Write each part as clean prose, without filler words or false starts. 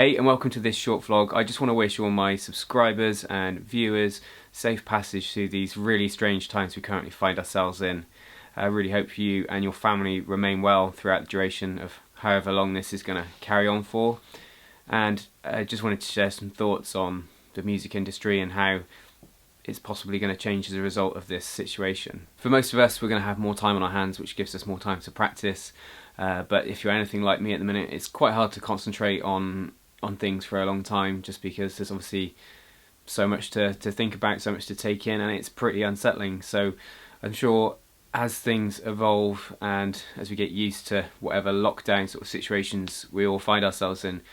Hey, and welcome to this short vlog. I just want to wish all my subscribers and viewers safe passage through these really strange times we currently find ourselves in. I really hope you and your family remain well throughout the duration of however long this is going to carry on for. And I just wanted to share some thoughts on the music industry and how it's possibly going to change as a result of this situation. For most of us, we're going to have more time on our hands, which gives us more time to practice. But if you're anything like me at the minute, it's quite hard to concentrate on things for a long time, just because there's obviously so much to think about, so much to take in, and it's pretty unsettling. So I'm sure as things evolve and as we get used to whatever lockdown sort of situations we all find ourselves in,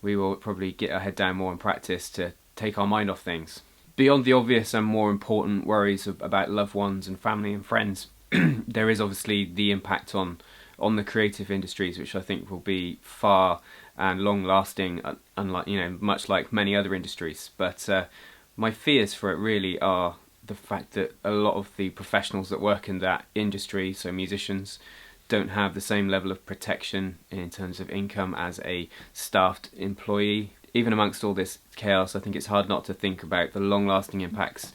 we will probably get our head down more and practice to take our mind off things. Beyond the obvious and more important worries about loved ones and family and friends, there is obviously the impact on the creative industries, which I think will be far and long-lasting, unlike, much like many other industries. But my fears for it really are the fact that a lot of the professionals that work in that industry, so musicians, don't have the same level of protection in terms of income as a staffed employee. Even amongst all this chaos, I think it's hard not to think about the long-lasting impacts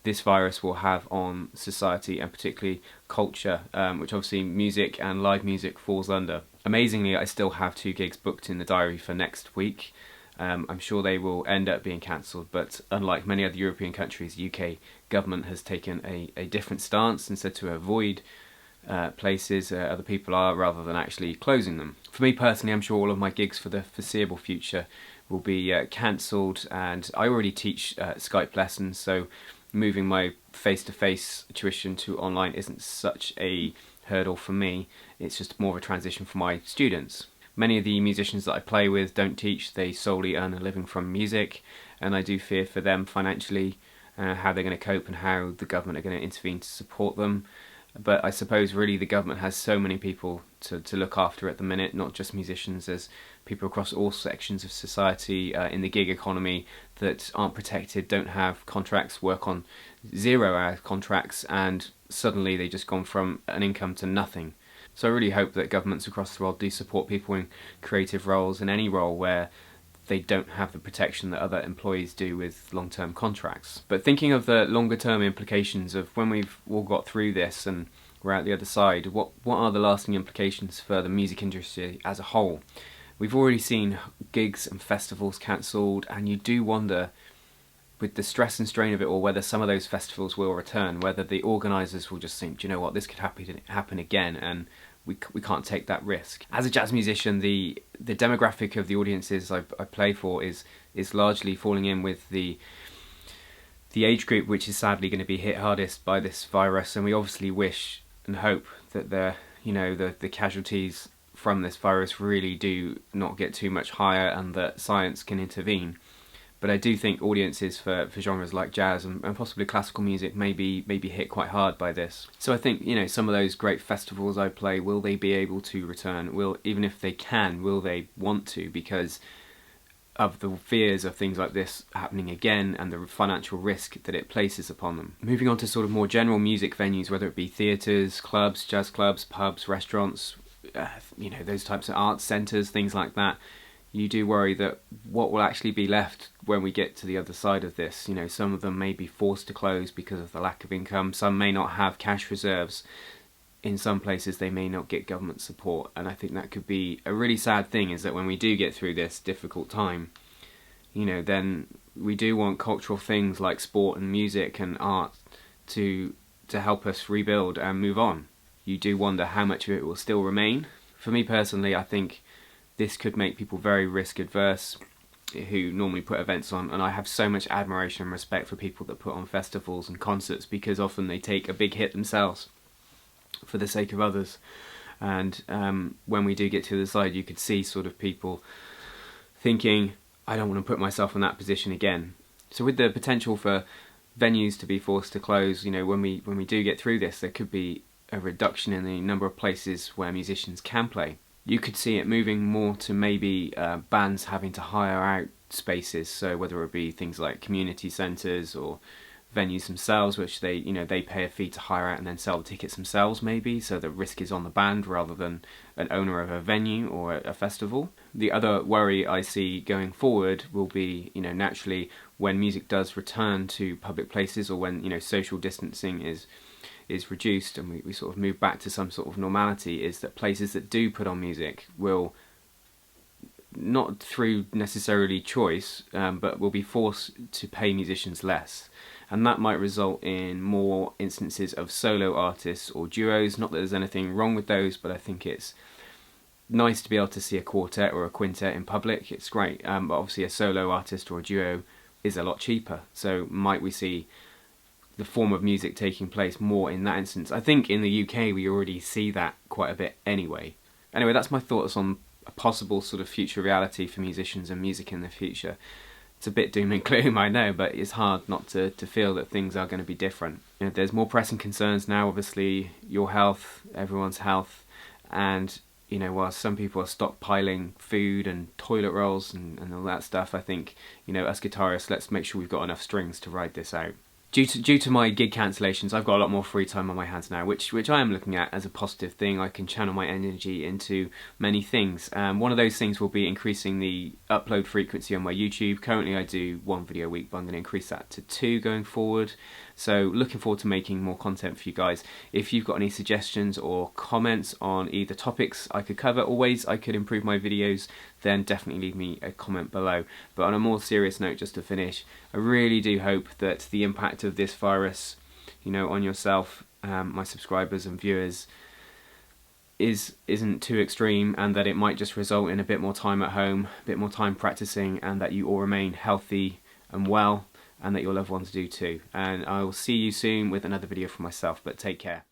this virus will have on society and particularly culture, which obviously music and live music falls under. Amazingly, I still have 2 gigs booked in the diary for next week. I'm sure they will end up being cancelled, but unlike many other European countries, the UK government has taken a different stance and said to avoid places other people are, rather than actually closing them. For me personally, I'm sure all of my gigs for the foreseeable future will be cancelled, and I already teach Skype lessons, so moving my face-to-face tuition to online isn't such a hurdle for me. It's just more of a transition for my students. Many of the musicians that I play with don't teach, they solely earn a living from music, and I do fear for them financially, how they're going to cope and how the government are going to intervene to support them. But I suppose really the government has so many people to look after at the minute, not just musicians, there's people across all sections of society in the gig economy that aren't protected, don't have contracts, work on 0-hour contracts, and suddenly they've just gone from an income to nothing. So I really hope that governments across the world do support people in creative roles, in any role where they don't have the protection that other employees do with long-term contracts. But thinking of the longer-term implications of when we've all got through this and we're out the other side, what are the lasting implications for the music industry as a whole? We've already seen gigs and festivals cancelled, and you do wonder, with the stress and strain of it all, whether some of those festivals will return, whether the organisers will just think, do you know what, this could happen again, and we can't take that risk. As a jazz musician, the demographic of the audiences I play for is largely falling in with the age group which is sadly going to be hit hardest by this virus, and we obviously wish and hope that the casualties from this virus really do not get too much higher and that science can intervene. But I do think audiences for genres like jazz and possibly classical music may be hit quite hard by this. So I think, some of those great festivals I play, will they be able to return? Even if they can, will they want to? Because of the fears of things like this happening again and the financial risk that it places upon them. Moving on to sort of more general music venues, whether it be theatres, clubs, jazz clubs, pubs, restaurants, those types of arts centres, things like that. You do worry that what will actually be left when we get to the other side of this. Some of them may be forced to close because of the lack of income. Some may not have cash reserves. In some places they may not get government support. And I think that could be a really sad thing, is that when we do get through this difficult time, then we do want cultural things like sport and music and art to help us rebuild and move on. You do wonder how much of it will still remain. For me personally, I think this could make people very risk adverse who normally put events on, and I have so much admiration and respect for people that put on festivals and concerts, because often they take a big hit themselves for the sake of others. And when we do get to the side, you could see sort of people thinking, I don't want to put myself in that position again. So with the potential for venues to be forced to close, when we do get through this, there could be a reduction in the number of places where musicians can play. You could see it moving more to maybe bands having to hire out spaces, so whether it be things like community centres or venues themselves, which they pay a fee to hire out and then sell the tickets themselves maybe, so the risk is on the band rather than an owner of a venue or a festival. The other worry I see going forward will be, naturally when music does return to public places, or when, social distancing is reduced and we sort of move back to some sort of normality, is that places that do put on music will, not through necessarily choice, but will be forced to pay musicians less. And that might result in more instances of solo artists or duos. Not that there's anything wrong with those, but I think it's nice to be able to see a quartet or a quintet in public. It's great, but obviously a solo artist or a duo is a lot cheaper. So might we see the form of music taking place more in that instance? I think in the UK we already see that quite a bit anyway. Anyway, that's my thoughts on a possible sort of future reality for musicians and music in the future. It's a bit doom and gloom, I know, but it's hard not to feel that things are going to be different. There's more pressing concerns now, obviously, your health, everyone's health, and while some people are stockpiling food and toilet rolls and all that stuff, I think, us guitarists, let's make sure we've got enough strings to ride this out. Due to my gig cancellations, I've got a lot more free time on my hands now, which I am looking at as a positive thing. I can channel my energy into many things. One of those things will be increasing the upload frequency on my YouTube. Currently I do 1 video a week, but I'm going to increase that to 2 going forward. So looking forward to making more content for you guys. If you've got any suggestions or comments on either topics I could cover, or ways I could improve my videos, then definitely leave me a comment below. But on a more serious note, just to finish, I really do hope that the impact of this virus, on yourself, my subscribers and viewers, isn't too extreme, and that it might just result in a bit more time at home, a bit more time practicing, and that you all remain healthy and well, and that your loved ones do too. And I will see you soon with another video for myself, but take care.